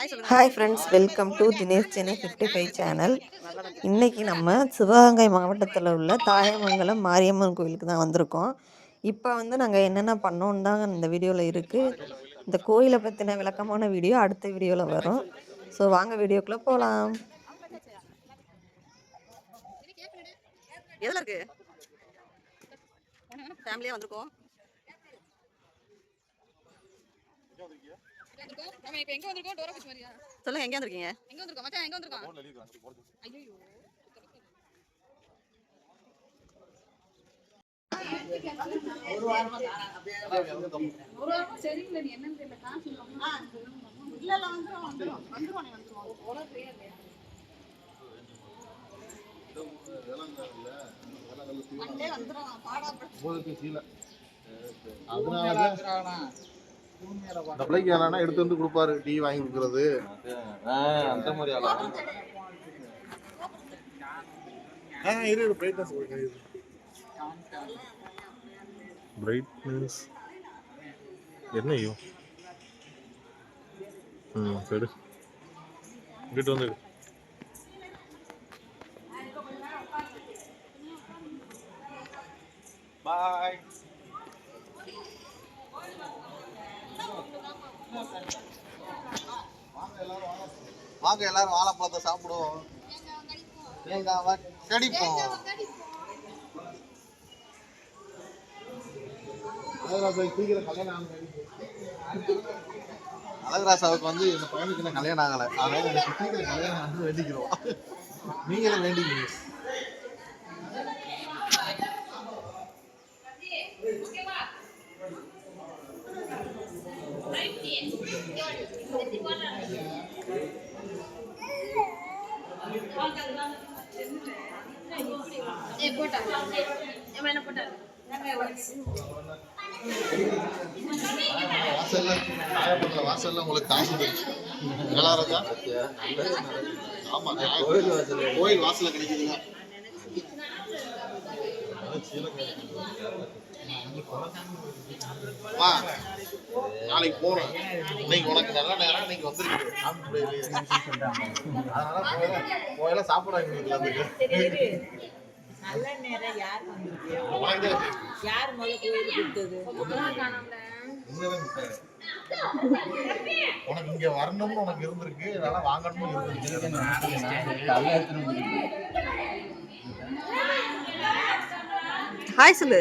Hi friends, welcome to Dinesh Chennai 55 channel. இன்றைக்கி நம்ம சிவகங்கை மாவட்டத்தில் உள்ள தாயமங்கலம் மாரியம்மன் கோயிலுக்கு தான் வந்திருக்கோம். இப்போ நாங்கள் என்னென்ன பண்ணோன்னு தான் இந்த வீடியோவில் இருக்குது. இந்த கோயிலை பற்றின விளக்கமான வீடியோ அடுத்த வீடியோவில் வரும். ஸோ வாங்க வீடியோக்குள்ளே போகலாம். எதில் இருக்குது ஃபேமிலியாக வந்திருக்கோம். நம்ம இப்போ எங்க வந்திருக்கோம்? டோரா பிச் மாதிரியா? சொல்லுங்க, எங்க வந்திருக்கீங்க? எங்க வந்திருக்கோம் மச்சான்? எங்க வந்திருக்கோம்? ஐயோ, ஒரு வாரமா ஒரு வாரமா சரியில்லை. நீ என்னன்னு தெரியல. காசு இல்ல இல்ல வந்துருவோம். ஓட ஃப்ரீயா இல்லையா? அண்டே வந்துரும். பாடா போதுக்கு சீல. அதனால இந்த பிள்ளைக்கு யாரானா எடுத்து வந்து கொடுப்பாரு, டீ வாங்கி கொடுக்கறது. அந்த மாதிரி பிரைட்னஸ் என்னையும் சரி இங்கிட்டு வந்து பாய். வாங்க எல்லாரும் வாழைப்பழத்தை சாப்பிடுவோம், தேங்காவை கடிப்போம். அழகராசாவுக்கு இந்த பையனுக்கு இன்னும் கல்யாணம் ஆகலை, அதனால எனக்கு சீக்கிரம் கல்யாணம் வந்து வேண்டிக்கிறோம். நீங்களும் வேண்டிக்கிறீங்க. வாசல்ல உங்களுக்கு காசு ஆமா, கோயில் வாசல்ல கிடைக்குதுங்க. நாளைக்கு போறோம். இன்னைக்கு உனக்கு நல்ல நேரம், இன்னைக்கு வந்துருக்கு. அதனால கோயில சாப்பிட நல்ல நேரம். யார் யார் முதல்ல கோயில் கொடுத்தது? உனக்கு இங்க வரணும்னு உனக்கு இருந்திருக்கு, இதெல்லாம் வாங்கணும்னு இருந்திருக்கு. ஹாய் சொல்லு.